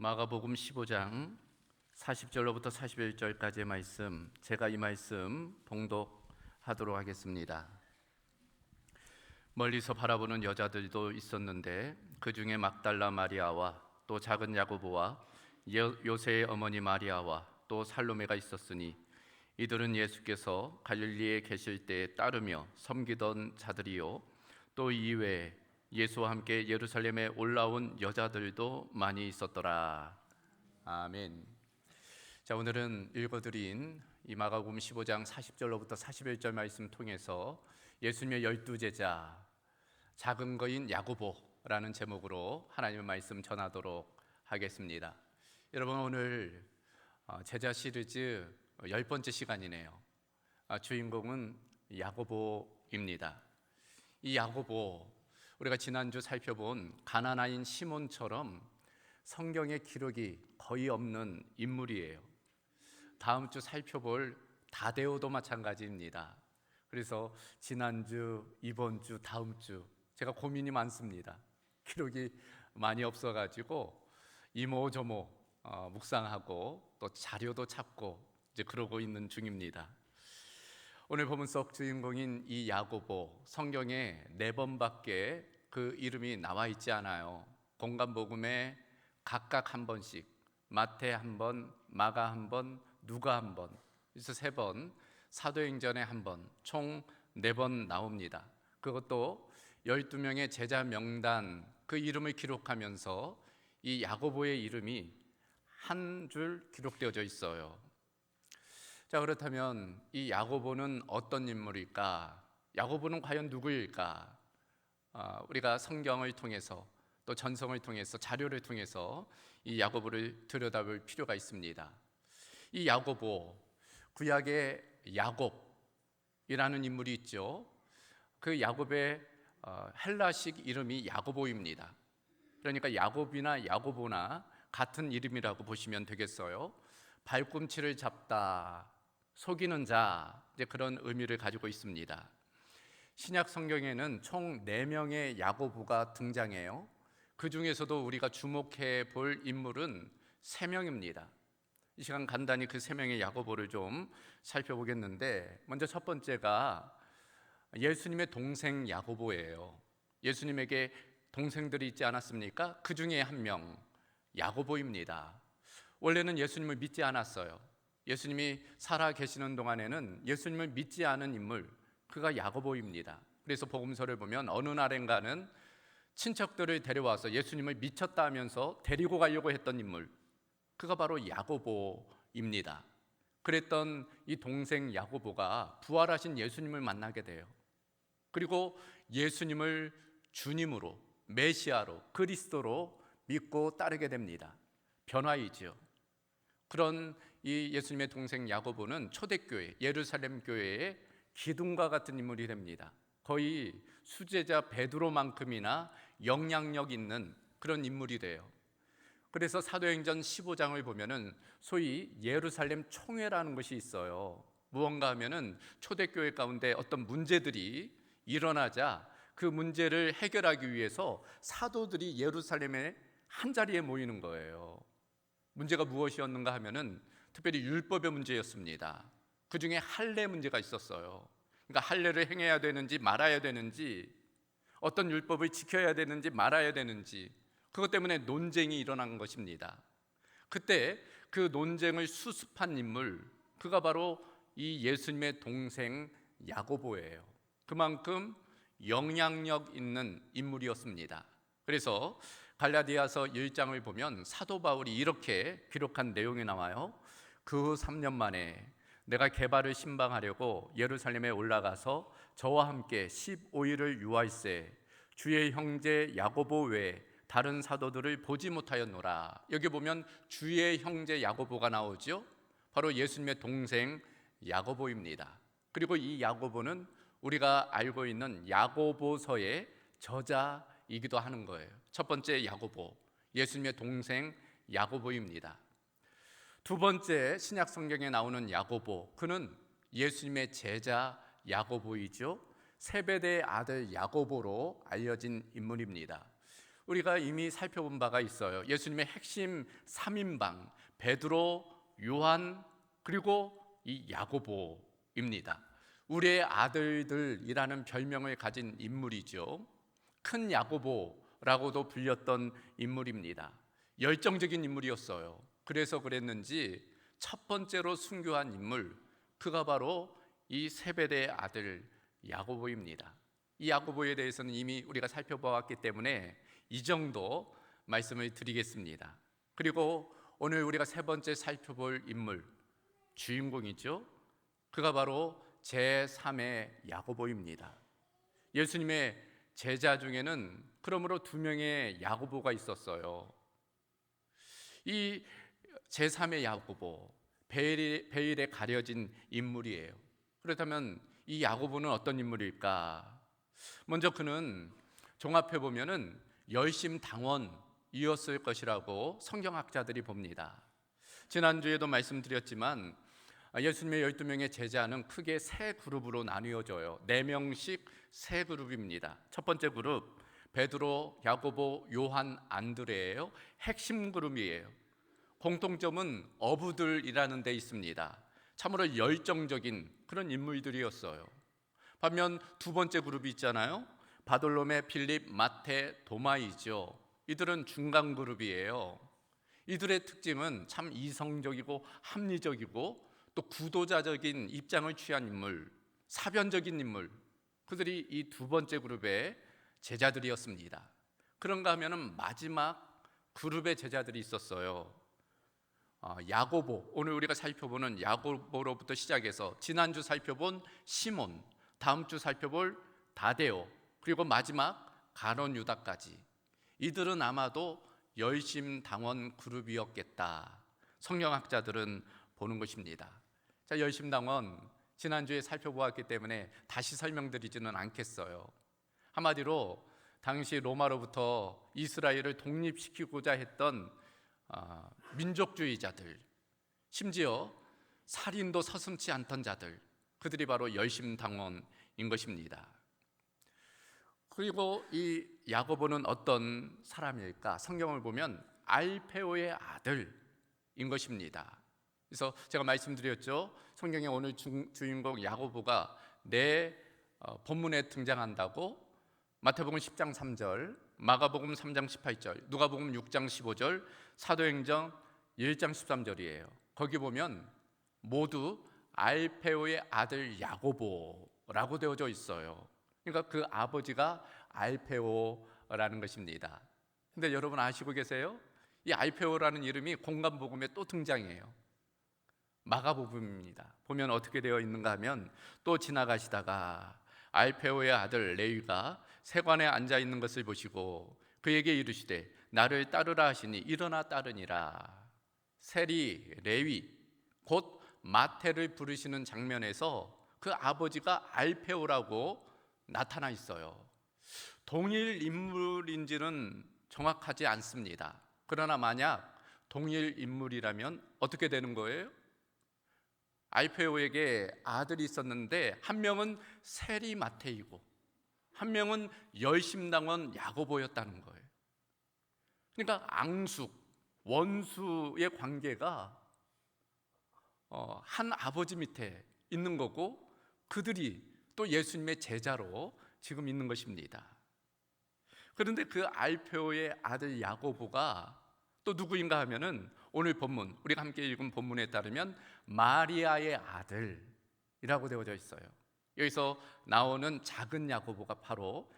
마가복음 15장 40절로부터 41절까지의 말씀, 제가 이 말씀 봉독하도록 하겠습니다. 멀리서 바라보는 여자들도 있었는데 그 중에 막달라 마리아와 또 작은 야고보와 요새의 어머니 마리아와 또 살로메가 있었으니 이들은 예수께서 갈릴리에 계실 때에 따르며 섬기던 자들이요 또 이외에 예수와 함께 예루살렘에 올라온 여자들도 많이 있었더라. 아멘. 자, 오늘은 읽어드린 이 마가복음 15장 40절로부터 41절 말씀 통해서 예수님의 12제자 작은 거인 야고보라는 제목으로 하나님의 말씀 전하도록 하겠습니다. 여러분, 오늘 제자 시리즈 10번째 시간이네요. 주인공은 야고보입니다. 이 야고보, 우리가 지난주 살펴본 가나나인 시몬처럼 성경의 기록이 거의 없는 인물이에요. 다음 주 살펴볼 다데오도 마찬가지입니다. 그래서 지난주, 이번 주, 다음 주 제가 고민이 많습니다. 기록이 많이 없어가지고 이모저모 묵상하고 또 자료도 찾고 이제 그러고 있는 중입니다. 오늘 본문 속 주인공인 이 야고보, 성경에 4번밖에 그 이름이 나와 있지 않아요. 공간복음에 각각 한 번씩, 마태 한 번, 마가 한 번, 누가 한 번, 그래서 3번, 사도행전에 한 번, 총 4번 나옵니다. 그것도 12명의 제자 명단, 그 이름을 기록하면서 이 야고보의 이름이 한 줄 기록되어져 있어요. 자, 그렇다면 이 야고보는 어떤 인물일까? 야고보는 과연 누구일까? 우리가 성경을 통해서 또 전성을 통해서 자료를 통해서 이 야고보를 들여다볼 필요가 있습니다. 이 야고보, 구약의 야곱이라는 인물이 있죠. 그 야곱의 헬라식 이름이 야고보입니다. 그러니까 야곱이나 야고보나 같은 이름이라고 보시면 되겠어요. 발꿈치를 잡다, 속이는 자, 이제 그런 의미를 가지고 있습니다. 신약 성경에는 총 4명의 야고보가 등장해요. 그 중에서도 우리가 주목해 볼 인물은 3명입니다. 이 시간 간단히 그 3명의 야고보를 좀 살펴보겠는데, 먼저 첫 번째가 예수님의 동생 야고보예요. 예수님에게 동생들이 있지 않았습니까? 그 중에 한 명, 야고보입니다. 원래는 예수님을 믿지 않았어요. 예수님이 살아 계시는 동안에는 예수님을 믿지 않은 인물, 그가 야고보입니다. 그래서 복음서를 보면 어느 날인가는 친척들을 데려와서 예수님을 미쳤다 하면서 데리고 가려고 했던 인물, 그가 바로 야고보입니다. 그랬던 이 동생 야고보가 부활하신 예수님을 만나게 돼요. 그리고 예수님을 주님으로, 메시아로, 그리스도로 믿고 따르게 됩니다. 변화이죠. 그런 이 예수님의 동생 야고보는 초대교회, 예루살렘 교회의 기둥과 같은 인물이 됩니다. 거의 수제자 베드로만큼이나 영향력 있는 그런 인물이 돼요. 그래서 사도행전 15장을 보면은 소위 예루살렘 총회라는 것이 있어요. 무언가 하면은 초대교회 가운데 어떤 문제들이 일어나자 그 문제를 해결하기 위해서 사도들이 예루살렘에 한자리에 모이는 거예요. 문제가 무엇이었는가 하면은 특별히 율법의 문제였습니다. 그 중에 할례 문제가 있었어요. 그러니까 할례를 행해야 되는지 말아야 되는지, 어떤 율법을 지켜야 되는지 말아야 되는지, 그것 때문에 논쟁이 일어난 것입니다. 그때 그 논쟁을 수습한 인물, 그가 바로 이 예수님의 동생 야고보예요. 그만큼 영향력 있는 인물이었습니다. 그래서 갈라디아서 1장을 보면 사도 바울이 이렇게 기록한 내용이 나와요. 그 후 3년 만에 내가 게바를 신방하려고 예루살렘에 올라가서 저와 함께 15일을 유하일세 주의 형제 야고보 외에 다른 사도들을 보지 못하였노라. 여기 보면 주의 형제 야고보가 나오죠. 바로 예수님의 동생 야고보입니다. 그리고 이 야고보는 우리가 알고 있는 야고보서의 저자이기도 하는 거예요. 첫 번째 야고보, 예수님의 동생 야고보입니다. 두 번째 신약 성경에 나오는 야고보, 그는 예수님의 제자 야고보이죠. 세베대의 아들 야고보로 알려진 인물입니다. 우리가 이미 살펴본 바가 있어요. 예수님의 핵심 3인방 베드로, 요한, 그리고 이 야고보입니다. 우리의 아들들이라는 별명을 가진 인물이죠. 큰 야고보라고도 불렸던 인물입니다. 열정적인 인물이었어요. 그래서 그랬는지 첫 번째로 순교한 인물, 그가 바로 이 세베대의 아들 야고보입니다. 이 야고보에 대해서는 이미 우리가 살펴보았기 때문에 이 정도 말씀을 드리겠습니다. 그리고 오늘 우리가 세 번째 살펴볼 인물, 주인공이죠. 그가 바로 제3의 야고보입니다. 예수님의 제자 중에는 그러므로 2명의 야고보가 있었어요. 이 제3의 야고보, 베일에 가려진 인물이에요. 그렇다면 이 야고보는 어떤 인물일까? 먼저 그는 종합해 보면은 열심당원이었을 것이라고 성경학자들이 봅니다. 지난주에도 말씀드렸지만 예수님의 12명의 제자는 크게 세 그룹으로 나뉘어져요. 4명씩 세 그룹입니다. 첫 번째 그룹 베드로, 야고보, 요한, 안드레예요. 핵심 그룹이에요. 공통점은 어부들이라는 데 있습니다. 참으로 열정적인 그런 인물들이었어요. 반면 두 번째 그룹이 있잖아요. 바돌로메, 빌립, 마테, 도마이죠. 이들은 중간 그룹이에요. 이들의 특징은 참 이성적이고 합리적이고 또 구도자적인 입장을 취한 인물, 사변적인 인물, 그들이 이 두 번째 그룹의 제자들이었습니다. 그런가 하면은 마지막 그룹의 제자들이 있었어요. 야고보, 오늘 우리가 살펴보는 야고보로부터 시작해서 지난주 살펴본 시몬, 다음 주 살펴볼 다데오, 그리고 마지막 가론 유다까지, 이들은 아마도 열심당원 그룹이었겠다, 성경학자들은 보는 것입니다. 자, 열심당원 지난주에 살펴보았기 때문에 다시 설명드리지는 않겠어요. 한마디로 당시 로마로부터 이스라엘을 독립시키고자 했던 민족주의자들, 심지어 살인도 서슴지 않던 자들, 그들이 바로 열심당원인 것입니다. 그리고 이 야고보는 어떤 사람일까? 성경을 보면 알페오의 아들인 것입니다. 그래서 제가 말씀드렸죠. 성경에 오늘 주인공 야고보가 본문에 등장한다고. 마태복음 10장 3절, 마가복음 3장 18절, 누가복음 6장 15절, 사도행전 1장 13절이에요. 거기 보면 모두 알페오의 아들 야고보라고 되어져 있어요. 그러니까 그 아버지가 알페오라는 것입니다. 근데 여러분 아시고 계세요? 이 알페오라는 이름이 공간복음에 또 등장해요. 마가복음입니다. 보면 어떻게 되어 있는가 하면, 또 지나가시다가 알페오의 아들 레위가 세관에 앉아 있는 것을 보시고 그에게 이르시되 나를 따르라 하시니 일어나 따르니라. 세리 레위 곧 마태를 부르시는 장면에서 그 아버지가 알페오라고 나타나 있어요. 동일 인물인지는 정확하지 않습니다. 그러나 만약 동일 인물이라면 어떻게 되는 거예요? 알페오에게 아들이 있었는데 한 명은 세리 마테이고 한 명은 열심당원 야고보였다는 거예요. 그러니까 앙숙, 원수의 관계가 한 아버지 밑에 있는 거고, 그들이 또 예수님의 제자로 지금 있는 것입니다. 그런데 그 알페오의 아들 야고보가 또 누구인가 하면은 오늘 본문, 우리가 함께 읽은 본문에 따르면 마리아의 아들이라고 되어져 있어요. 여기서 나오는 작은 야고보가 바로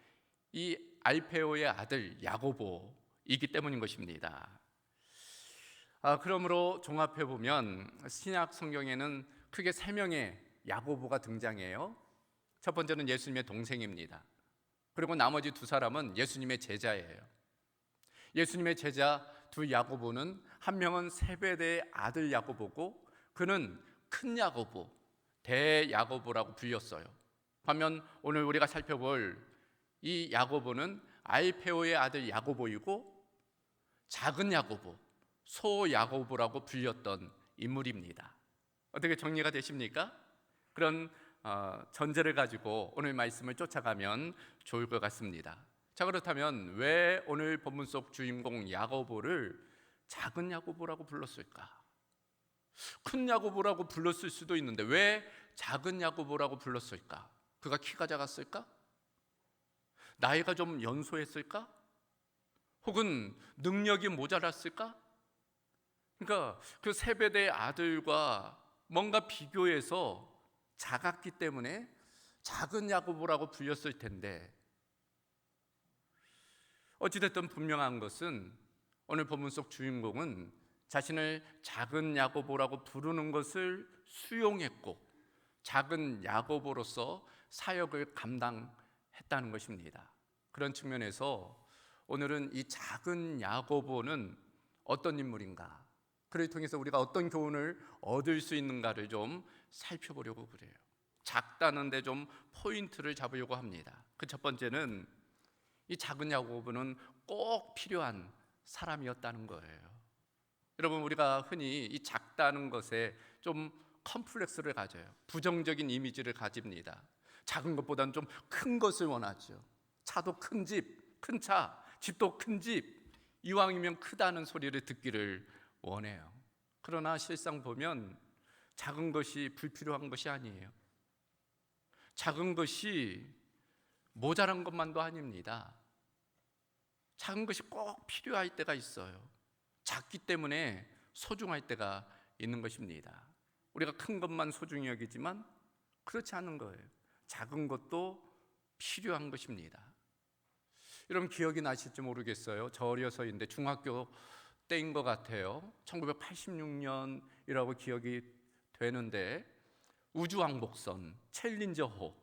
이 알페오의 아들 야고보이기 때문인 것입니다. 그러므로 종합해 보면 신약 성경에는 크게 3명의 야고보가 등장해요. 첫 번째는 예수님의 동생입니다. 그리고 나머지 2사람은 예수님의 제자예요. 예수님의 제자 2 야고보는 한 명은 세베대의 아들 야고보고 그는 큰 야고보, 대야고보라고 불렸어요. 반면 오늘 우리가 살펴볼 이 야고보는 알페오의 아들 야고보이고 작은 야고보, 소 야고보라고 불렸던 인물입니다. 어떻게 정리가 되십니까? 그런 전제를 가지고 오늘 말씀을 쫓아가면 좋을 것 같습니다. 자, 그렇다면 왜 오늘 본문 속 주인공 야고보를 작은 야고보라고 불렀을까? 큰 야고보라고 불렀을 수도 있는데 왜 작은 야고보라고 불렀을까? 그가 키가 작았을까? 나이가 좀 연소했을까? 혹은 능력이 모자랐을까? 그러니까 그 세베대의 아들과 뭔가 비교해서 작았기 때문에 작은 야고보라고 불렸을 텐데, 어찌됐든 분명한 것은 오늘 본문 속 주인공은 자신을 작은 야고보라고 부르는 것을 수용했고 작은 야고보로서 사역을 감당했다는 것입니다. 그런 측면에서 오늘은 이 작은 야고보는 어떤 인물인가, 그를 통해서 우리가 어떤 교훈을 얻을 수 있는가를 좀 살펴보려고 그래요. 작다는 데 좀 포인트를 잡으려고 합니다. 그 첫 번째는 이 작은 야고보는 꼭 필요한 사람이었다는 거예요. 여러분, 우리가 흔히 이 작다는 것에 좀 컴플렉스를 가져요. 부정적인 이미지를 가집니다. 작은 것보다는 좀 큰 것을 원하죠. 차도 큰 집, 큰 차, 집도 큰 집, 이왕이면 크다는 소리를 듣기를 원해요. 그러나 실상 보면 작은 것이 불필요한 것이 아니에요. 작은 것이 모자란 것만도 아닙니다. 작은 것이 꼭 필요할 때가 있어요. 작기 때문에 소중할 때가 있는 것입니다. 우리가 큰 것만 소중히 여기지만 그렇지 않은 거예요. 작은 것도 필요한 것입니다. 여러분, 기억이 나실지 모르겠어요. 저 어려서인데 중학교 때인 것 같아요. 1986년이라고 기억이 되는데 우주왕복선 챌린저호,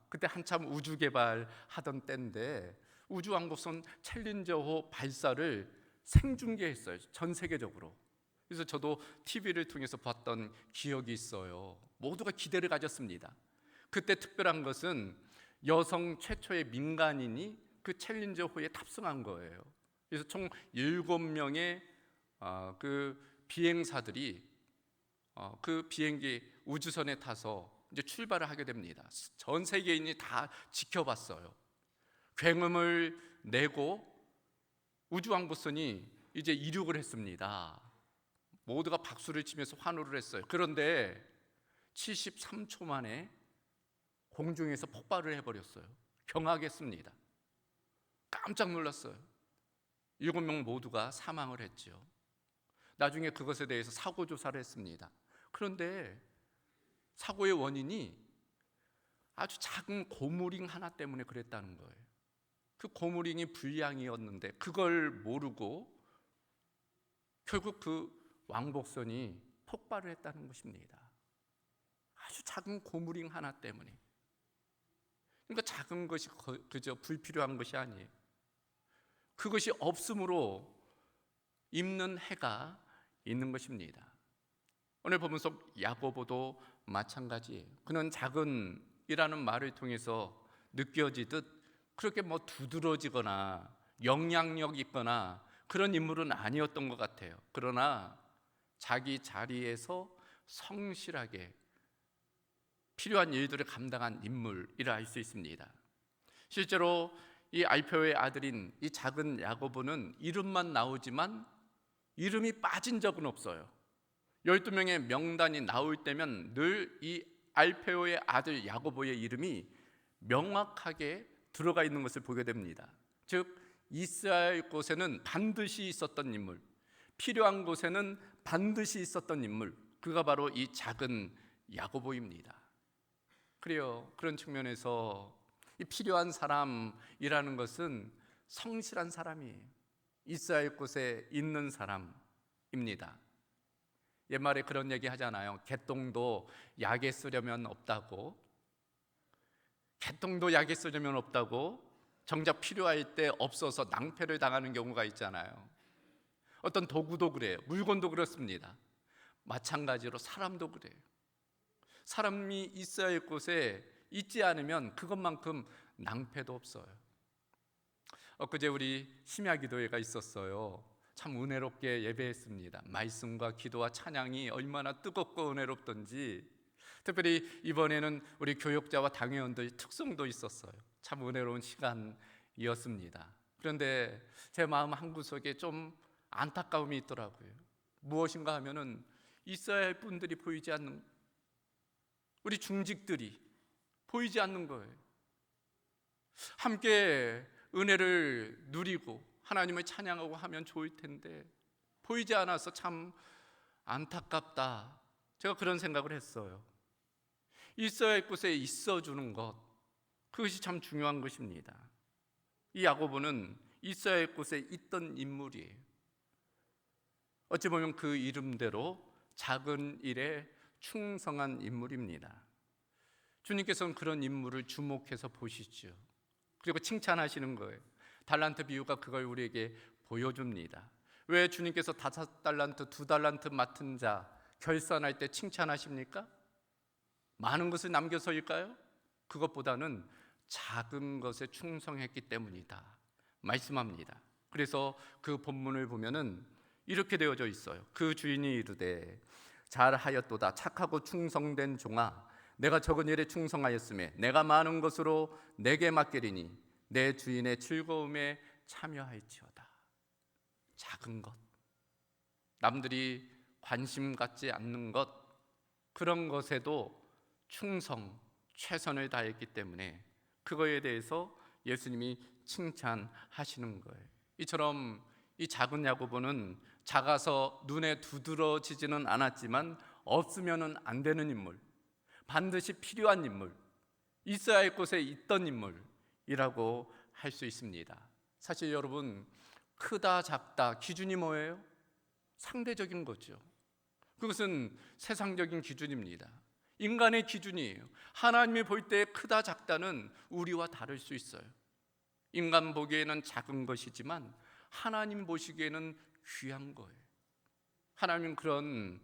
그때 한참 우주 개발하던 때인데 우주왕복선 챌린저호 발사를 생중계했어요. 전 세계적으로. 그래서 저도 TV를 통해서 봤던 기억이 있어요. 모두가 기대를 가졌습니다. 그때 특별한 것은 여성 최초의 민간인이 그 챌린저호에 탑승한 거예요. 그래서 총 7명의 그 비행사들이 그 비행기 우주선에 타서 이제 출발을 하게 됩니다. 전 세계인이 다 지켜봤어요. 굉음을 내고 우주왕복선이 이제 이륙을 했습니다. 모두가 박수를 치면서 환호를 했어요. 그런데 73초 만에 공중에서 폭발을 해버렸어요. 경악했습니다. 깜짝 놀랐어요. 7명 모두가 사망을 했죠. 나중에 그것에 대해서 사고 조사를 했습니다. 그런데 사고의 원인이 아주 작은 고무링 하나 때문에 그랬다는 거예요. 그 고무링이 불량이었는데 그걸 모르고 결국 그 왕복선이 폭발을 했다는 것입니다. 아주 작은 고무링 하나 때문에. 그러니까 작은 것이 그저 불필요한 것이 아니에요. 그것이 없음으로 입는 해가 있는 것입니다. 오늘 본문 속 야고보도 마찬가지예요. 그는 작은이라는 말을 통해서 느껴지듯 그렇게 두드러지거나 영향력 있거나 그런 인물은 아니었던 것 같아요. 그러나 자기 자리에서 성실하게 필요한 일들을 감당한 인물이라 할 수 있습니다. 실제로 이 알페오의 아들인 이 작은 야고보는 이름만 나오지만 이름이 빠진 적은 없어요. 12명의 명단이 나올 때면 늘 이 알페오의 아들 야고보의 이름이 명확하게 들어가 있는 것을 보게 됩니다. 즉 이스라엘 곳에는 반드시 있었던 인물, 필요한 곳에는 반드시 있었던 인물, 그가 바로 이 작은 야고보입니다. 그래요. 그런 측면에서 이 필요한 사람이라는 것은 성실한 사람이에요. 이스라엘 곳에 있는 사람입니다. 옛말에 그런 얘기 하잖아요. 개똥도 약에 쓰려면 없다고. 개똥도 약에 쓰려면 없다고 정작 필요할 때 없어서 낭패를 당하는 경우가 있잖아요. 어떤 도구도 그래요. 물건도 그렇습니다. 마찬가지로 사람도 그래요. 사람이 있어야 할 곳에 있지 않으면 그것만큼 낭패도 없어요. 엊그제 우리 심야 기도회가 있었어요. 참 은혜롭게 예배했습니다. 말씀과 기도와 찬양이 얼마나 뜨겁고 은혜롭던지, 특별히 이번에는 우리 교역자와 당회원들 특성도 있었어요. 참 은혜로운 시간이었습니다. 그런데 제 마음 한구석에 좀 안타까움이 있더라고요. 무엇인가 하면은 있어야 할 분들이 보이지 않는, 우리 중직들이 보이지 않는 거예요. 함께 은혜를 누리고 하나님을 찬양하고 하면 좋을 텐데 보이지 않아서 참 안타깝다. 제가 그런 생각을 했어요. 있어야 할 곳에 있어주는 것, 그것이 참 중요한 것입니다. 이 야고보는 있어야 할 곳에 있던 인물이에요. 어찌 보면 그 이름대로 작은 일에 충성한 인물입니다. 주님께서는 그런 인물을 주목해서 보시죠. 그리고 칭찬하시는 거예요. 달란트 비유가 그걸 우리에게 보여줍니다. 왜 주님께서 5달란트, 2달란트 맡은 자 결산할 때 칭찬하십니까? 많은 것을 남겨서일까요? 그것보다는 작은 것에 충성했기 때문이다 말씀합니다. 그래서 그 본문을 보면은 이렇게 되어져 있어요. 그 주인이 이르되 잘하였도다 착하고 충성된 종아, 내가 적은 일에 충성하였음에 내가 많은 것으로 내게 맡기리니 내 주인의 즐거움에 참여할지어다. 작은 것, 남들이 관심 갖지 않는 것, 그런 것에도 충성, 최선을 다했기 때문에 그거에 대해서 예수님이 칭찬하시는 거예요. 이처럼 이 작은 야고보는 작아서 눈에 두드러지지는 않았지만 없으면 안 되는 인물, 반드시 필요한 인물, 있어야 할 곳에 있던 인물이라고 할 수 있습니다. 사실 여러분, 크다 작다 기준이 뭐예요? 상대적인 거죠. 그것은 세상적인 기준입니다. 인간의 기준이에요. 하나님이 볼 때 크다 작다는 우리와 다를 수 있어요. 인간 보기에는 작은 것이지만 하나님 보시기에는 귀한 거예요. 하나님은 그런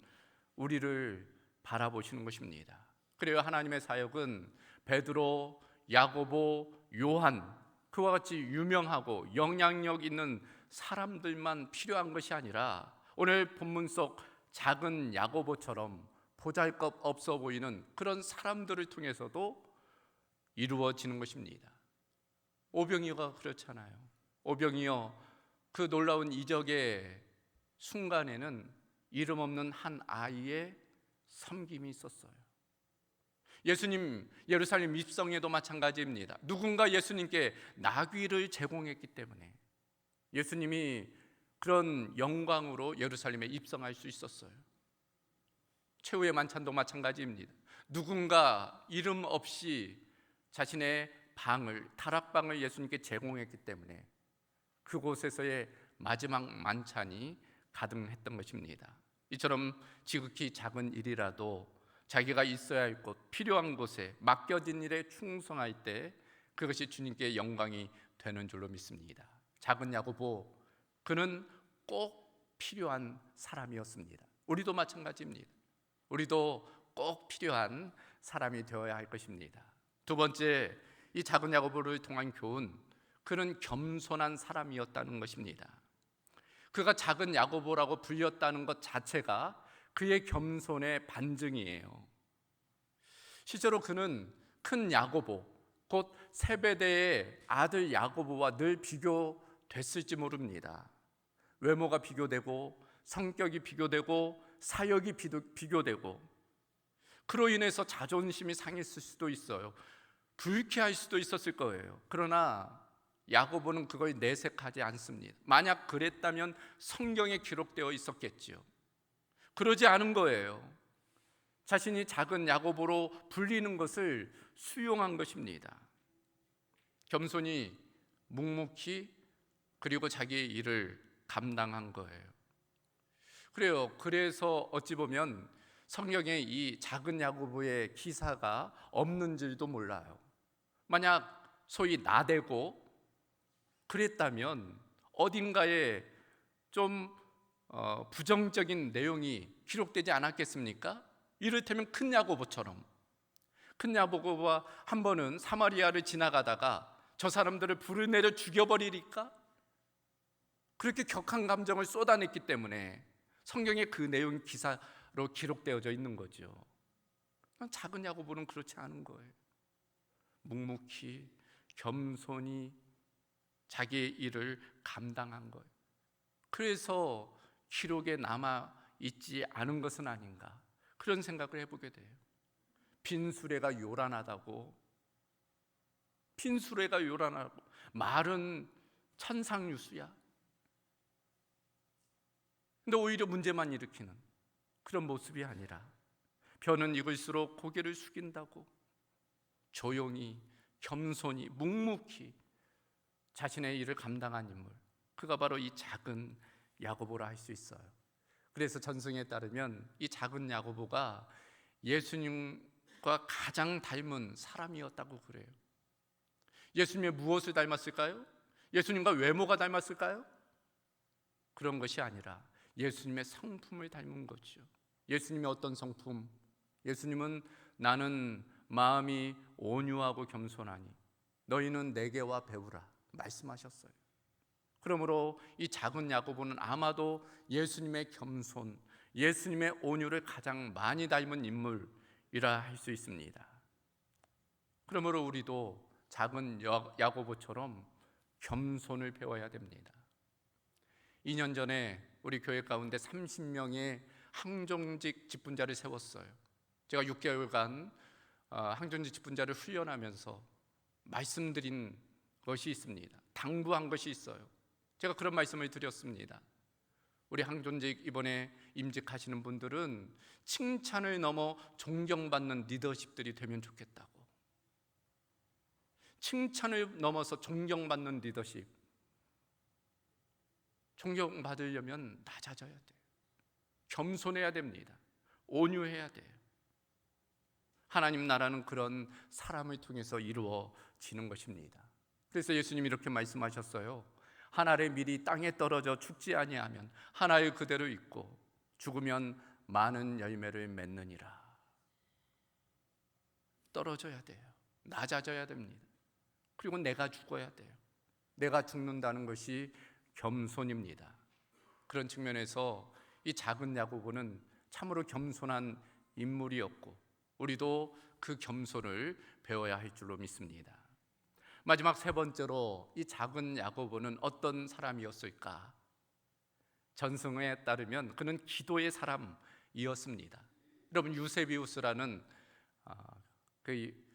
우리를 바라보시는 것입니다. 그래요, 하나님의 사역은 베드로, 야고보, 요한, 그와 같이 유명하고 영향력 있는 사람들만 필요한 것이 아니라 오늘 본문 속 작은 야고보처럼 보잘것 없어 보이는 그런 사람들을 통해서도 이루어지는 것입니다. 오병이어가 그렇잖아요. 오병이어 그 놀라운 이적의 순간에는 이름 없는 한 아이의 섬김이 있었어요. 예수님 예루살렘 입성에도 마찬가지입니다. 누군가 예수님께 나귀를 제공했기 때문에 예수님이 그런 영광으로 예루살렘에 입성할 수 있었어요. 최후의 만찬도 마찬가지입니다. 누군가 이름 없이 자신의 방을, 다락방을 예수님께 제공했기 때문에 그곳에서의 마지막 만찬이 가능했던 것입니다. 이처럼 지극히 작은 일이라도 자기가 있어야 할 곳, 필요한 곳에 맡겨진 일에 충성할 때 그것이 주님께 영광이 되는 줄로 믿습니다. 작은 야고보, 그는 꼭 필요한 사람이었습니다. 우리도 마찬가지입니다. 우리도 꼭 필요한 사람이 되어야 할 것입니다. 두 번째, 이 작은 야고보를 통한 교훈, 그는 겸손한 사람이었다는 것입니다. 그가 작은 야고보라고 불렸다는 것 자체가 그의 겸손의 반증이에요. 실제로 그는 큰 야고보, 곧 세베대의 아들 야고보와 늘 비교됐을지 모릅니다. 외모가 비교되고 성격이 비교되고 사역이 비교되고 그로 인해서 자존심이 상했을 수도 있어요. 불쾌할 수도 있었을 거예요. 그러나 야고보는 그걸 내색하지 않습니다. 만약 그랬다면 성경에 기록되어 있었겠지요. 그러지 않은 거예요. 자신이 작은 야고보로 불리는 것을 수용한 것입니다. 겸손히 묵묵히 그리고 자기의 일을 감당한 거예요. 그래요. 그래서 어찌 보면 성경에 이 작은 야고보의 기사가 없는 줄도 몰라요. 만약 소위 나대고 그랬다면 어딘가에 좀 부정적인 내용이 기록되지 않았겠습니까? 이를테면 큰 야고보처럼, 큰 야고보가 한 번은 사마리아를 지나가다가 저 사람들을 불을 내려 죽여버리니까 그렇게 격한 감정을 쏟아냈기 때문에 성경에 그 내용이 기사로 기록되어져 있는 거죠. 작은 야고보는 그렇지 않은 거예요. 묵묵히 겸손히 자기의 일을 감당한 거예요. 그래서 기록에 남아 있지 않은 것은 아닌가, 그런 생각을 해보게 돼요. 빈수레가 요란하다고, 빈수레가 요란하고 말은 천상유수야. 근데 오히려 문제만 일으키는 그런 모습이 아니라 벼는 익을수록 고개를 숙인다고 조용히 겸손히 묵묵히 자신의 일을 감당한 인물, 그가 바로 이 작은 야고보라 할 수 있어요. 그래서 전승에 따르면 이 작은 야고보가 예수님과 가장 닮은 사람이었다고 그래요. 예수님의 무엇을 닮았을까요? 예수님과 외모가 닮았을까요? 그런 것이 아니라 예수님의 성품을 닮은 거죠. 예수님의 어떤 성품? 예수님은 나는 마음이 온유하고 겸손하니 너희는 내게와 배우라 말씀하셨어요. 그러므로 이 작은 야고보는 아마도 예수님의 겸손, 예수님의 온유를 가장 많이 닮은 인물이라 할 수 있습니다. 그러므로 우리도 작은 야고보처럼 겸손을 배워야 됩니다. 2년 전에 우리 교회 가운데 30명의 항정직 직분자를 세웠어요. 제가 6개월간 항정직 직분자를 훈련하면서 말씀드린 것이 있습니다. 당부한 것이 있어요. 제가 그런 말씀을 드렸습니다. 우리 항존직 이번에 임직하시는 분들은 칭찬을 넘어 존경받는 리더십들이 되면 좋겠다고. 칭찬을 넘어서 존경받는 리더십. 존경받으려면 낮아져야 돼요. 겸손해야 됩니다. 온유해야 돼요. 하나님 나라는 그런 사람을 통해서 이루어지는 것입니다. 그래서 예수님이 이렇게 말씀하셨어요. 한 알의 밀이 땅에 떨어져 죽지 아니하면 한 알 그대로 있고 죽으면 많은 열매를 맺느니라. 떨어져야 돼요. 낮아져야 됩니다. 그리고 내가 죽어야 돼요. 내가 죽는다는 것이 겸손입니다. 그런 측면에서 이 작은 야고보는 참으로 겸손한 인물이었고 우리도 그 겸손을 배워야 할 줄로 믿습니다. 마지막 세 번째로 이 작은 야고보는 어떤 사람이었을까? 전승에 따르면 그는 기도의 사람이었습니다. 여러분 유세비우스라는 그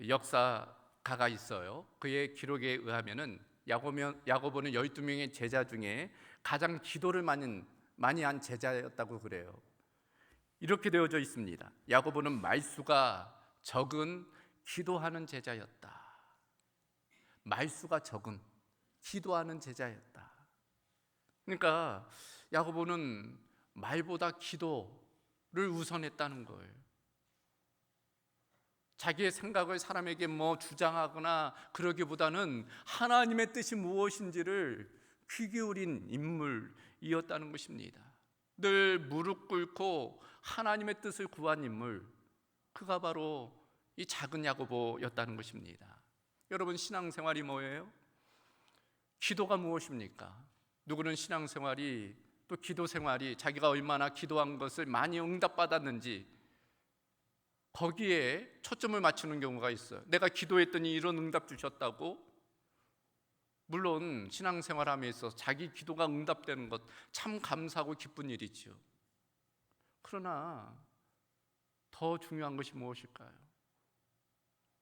역사가가 있어요. 그의 기록에 의하면은 야고보는 12명의 제자 중에 가장 기도를 많이 한 제자였다고 그래요. 이렇게 되어져 있습니다. 야고보는 말수가 적은 기도하는 제자였다. 말수가 적은 기도하는 제자였다. 그러니까 야고보는 말보다 기도를 우선했다는 거예요. 자기의 생각을 사람에게 주장하거나 그러기보다는 하나님의 뜻이 무엇인지를 귀 기울인 인물이었다는 것입니다. 늘 무릎 꿇고 하나님의 뜻을 구한 인물, 그가 바로 이 작은 야고보였다는 것입니다. 여러분 신앙생활이 뭐예요? 기도가 무엇입니까? 누구는 신앙생활이 또 기도생활이 자기가 얼마나 기도한 것을 많이 응답받았는지 거기에 초점을 맞추는 경우가 있어요. 내가 기도했더니 이런 응답 주셨다고? 물론 신앙생활함에 있어서 자기 기도가 응답되는 것 참 감사하고 기쁜 일이죠. 그러나 더 중요한 것이 무엇일까요?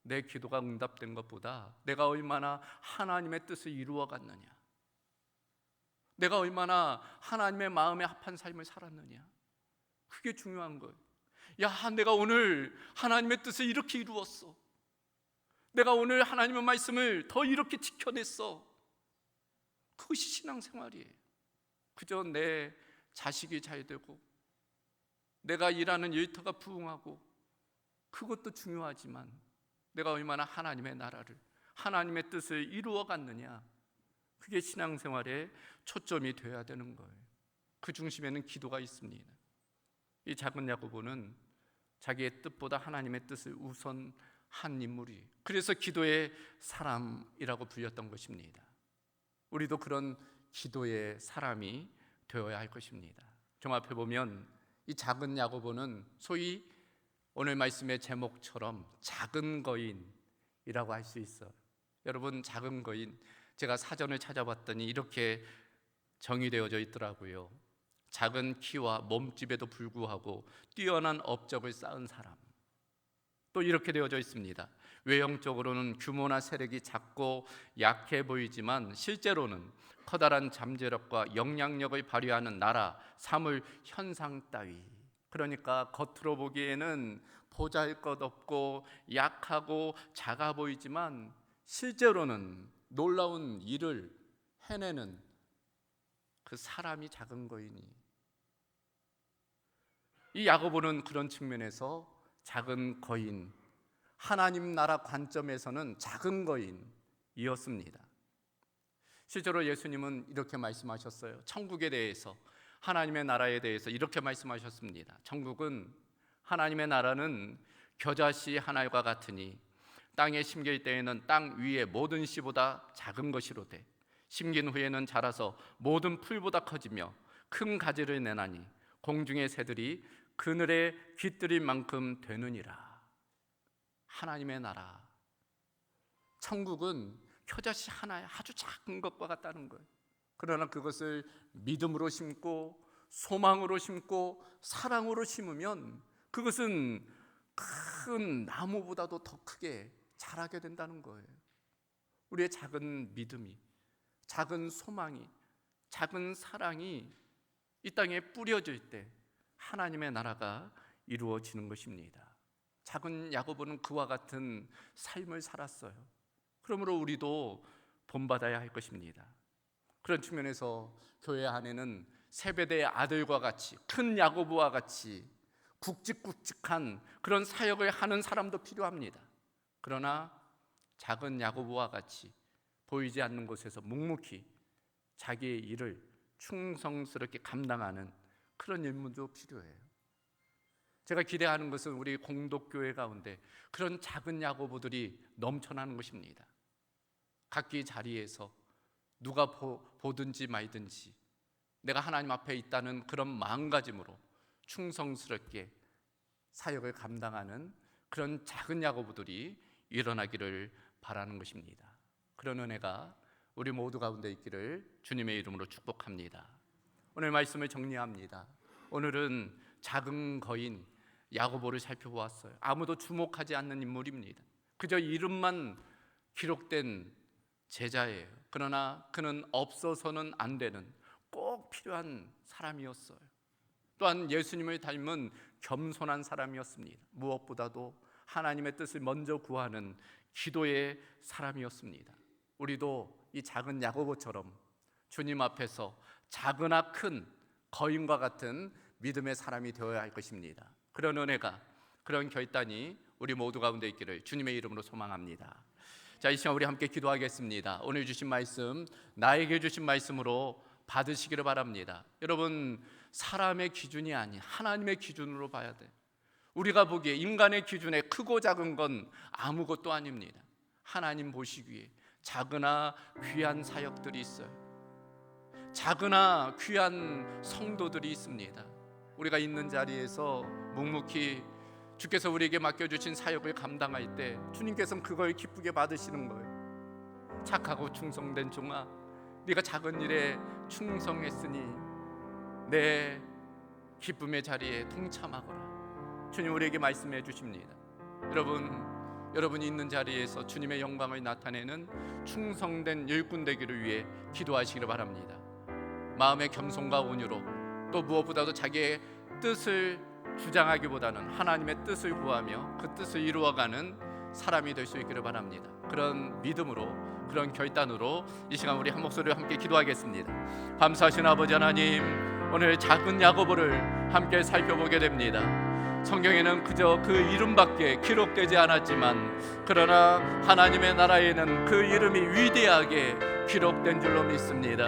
내 기도가 응답된 것보다 내가 얼마나 하나님의 뜻을 이루어갔느냐, 내가 얼마나 하나님의 마음에 합한 삶을 살았느냐, 그게 중요한 거예요. 야, 내가 오늘 하나님의 뜻을 이렇게 이루었어. 내가 오늘 하나님의 말씀을 더 이렇게 지켜냈어. 그것이 신앙생활이에요. 그저 내 자식이 잘 되고 내가 일하는 일터가 부흥하고 그것도 중요하지만 내가 얼마나 하나님의 나라를, 하나님의 뜻을 이루어갔느냐, 그게 신앙생활의 초점이 되어야 되는 거예요. 그 중심에는 기도가 있습니다. 이 작은 야고보는 자기의 뜻보다 하나님의 뜻을 우선한 인물이, 그래서 기도의 사람이라고 불렸던 것입니다. 우리도 그런 기도의 사람이 되어야 할 것입니다. 종합해 보면 이 작은 야고보는 소위 오늘 말씀의 제목처럼 작은 거인이라고 할 수 있어요. 여러분, 작은 거인, 제가 사전을 찾아봤더니 이렇게 정의되어져 있더라고요. 작은 키와 몸집에도 불구하고 뛰어난 업적을 쌓은 사람. 또 이렇게 되어져 있습니다. 외형적으로는 규모나 세력이 작고 약해 보이지만 실제로는 커다란 잠재력과 영향력을 발휘하는 나라, 사물, 현상 따위. 그러니까 겉으로 보기에는 보잘것없고 약하고 작아 보이지만 실제로는 놀라운 일을 해내는 그 사람이 작은 거이니, 이 야고보는 그런 측면에서 작은 거인, 하나님 나라 관점에서는 작은 거인이었습니다. 실제로 예수님은 이렇게 말씀하셨어요. 천국에 대해서, 하나님의 나라에 대해서 이렇게 말씀하셨습니다. 천국은, 하나님의 나라는 겨자씨 하나가 같으니 땅에 심길 때에는 땅 위의 모든 씨보다 작은 것이로되 심긴 후에는 자라서 모든 풀보다 커지며 큰 가지를 내나니 공중의 새들이 그늘에 깃들일 만큼 되느니라. 하나님의 나라, 천국은 겨자씨 하나의 아주 작은 것과 같다는 거예요. 그러나 그것을 믿음으로 심고 소망으로 심고 사랑으로 심으면 그것은 큰 나무보다도 더 크게 자라게 된다는 거예요. 우리의 작은 믿음이, 작은 소망이, 작은 사랑이 이 땅에 뿌려질 때 하나님의 나라가 이루어지는 것입니다. 작은 야고보는 그와 같은 삶을 살았어요. 그러므로 우리도 본받아야 할 것입니다. 그런 측면에서 교회 안에는 세베대의 아들과 같이, 큰 야고보와 같이 굵직굵직한 그런 사역을 하는 사람도 필요합니다. 그러나 작은 야고보와 같이 보이지 않는 곳에서 묵묵히 자기의 일을 충성스럽게 감당하는 그런 인물도 필요해요. 제가 기대하는 것은 우리 공동교회 가운데 그런 작은 야고보들이 넘쳐나는 것입니다. 각기 자리에서 누가 보든지 말든지 내가 하나님 앞에 있다는 그런 마음가짐으로 충성스럽게 사역을 감당하는 그런 작은 야고보들이 일어나기를 바라는 것입니다. 그런 은혜가 우리 모두 가운데 있기를 주님의 이름으로 축복합니다. 오늘 말씀을 정리합니다. 오늘은 작은 거인 야고보를 살펴보았어요. 아무도 주목하지 않는 인물입니다. 그저 이름만 기록된 제자예요. 그러나 그는 없어서는 안 되는 꼭 필요한 사람이었어요. 또한 예수님을 닮은 겸손한 사람이었습니다. 무엇보다도 하나님의 뜻을 먼저 구하는 기도의 사람이었습니다. 우리도 이 작은 야고보처럼 주님 앞에서 작으나 큰 거인과 같은 믿음의 사람이 되어야 할 것입니다. 그런 은혜가, 그런 결단이 우리 모두 가운데 있기를 주님의 이름으로 소망합니다. 자, 이 시간 우리 함께 기도하겠습니다. 오늘 주신 말씀, 나에게 주신 말씀으로 받으시기를 바랍니다. 여러분, 사람의 기준이 아닌 하나님의 기준으로 봐야 돼요. 우리가 보기에 인간의 기준에 크고 작은 건 아무것도 아닙니다. 하나님 보시기에 작으나 귀한 사역들이 있어요. 작으나 귀한 성도들이 있습니다. 우리가 있는 자리에서 묵묵히 주께서 우리에게 맡겨주신 사역을 감당할 때 주님께서는 그걸 기쁘게 받으시는 거예요. 착하고 충성된 종아, 네가 작은 일에 충성했으니 내 기쁨의 자리에 동참하거라. 주님 우리에게 말씀해 주십니다. 여러분이 있는 자리에서 주님의 영광을 나타내는 충성된 일꾼 되기를 위해 기도하시기를 바랍니다. 마음의 겸손과 온유로, 또 무엇보다도 자기의 뜻을 주장하기보다는 하나님의 뜻을 구하며 그 뜻을 이루어가는 사람이 될 수 있기를 바랍니다. 그런 믿음으로, 그런 결단으로 이 시간 우리 한 목소리로 함께 기도하겠습니다. 감사하신 아버지 하나님, 오늘 작은 야고보를 함께 살펴보게 됩니다. 성경에는 그저 그 이름밖에 기록되지 않았지만 그러나 하나님의 나라에는 그 이름이 위대하게 기록된 줄로 믿습니다.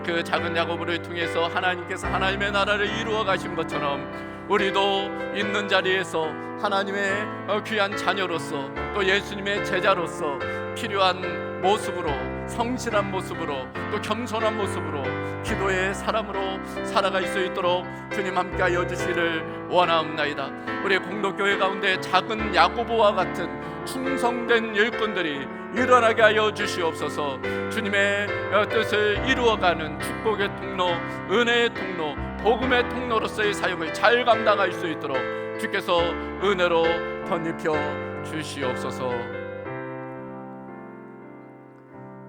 그 작은 야고보를 통해서 하나님께서 하나님의 나라를 이루어 가신 것처럼 우리도 있는 자리에서 하나님의 귀한 자녀로서 또 예수님의 제자로서 필요한 모습으로, 성실한 모습으로, 또 겸손한 모습으로 기도의 사람으로 살아갈 수 있도록 주님 함께하여 주시기를 원하옵나이다. 우리 공동교회 가운데 작은 야고보와 같은 충성된 일꾼들이 일어나게 하여 주시옵소서. 주님의 뜻을 이루어가는 축복의 통로, 은혜의 통로, 복음의 통로로서의 사역을 잘 감당할 수 있도록 주께서 은혜로 덧입혀 주시옵소서.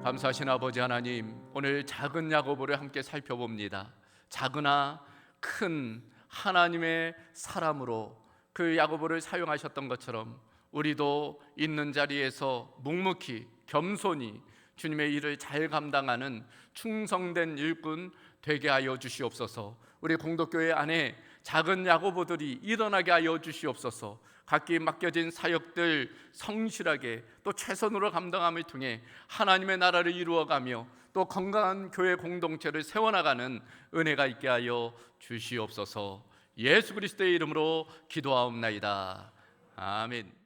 감사하신 아버지 하나님, 오늘 작은 야고보를 함께 살펴봅니다. 작으나 큰 하나님의 사람으로 그 야고보를 사용하셨던 것처럼 우리도 있는 자리에서 묵묵히 겸손히 주님의 일을 잘 감당하는 충성된 일꾼 되게 하여 주시옵소서. 우리 공덕교회 안에 작은 야고보들이 일어나게 하여 주시옵소서. 각기 맡겨진 사역들 성실하게 또 최선으로 감당함을 통해 하나님의 나라를 이루어가며 또 건강한 교회 공동체를 세워나가는 은혜가 있게 하여 주시옵소서. 예수 그리스도의 이름으로 기도하옵나이다. 아멘.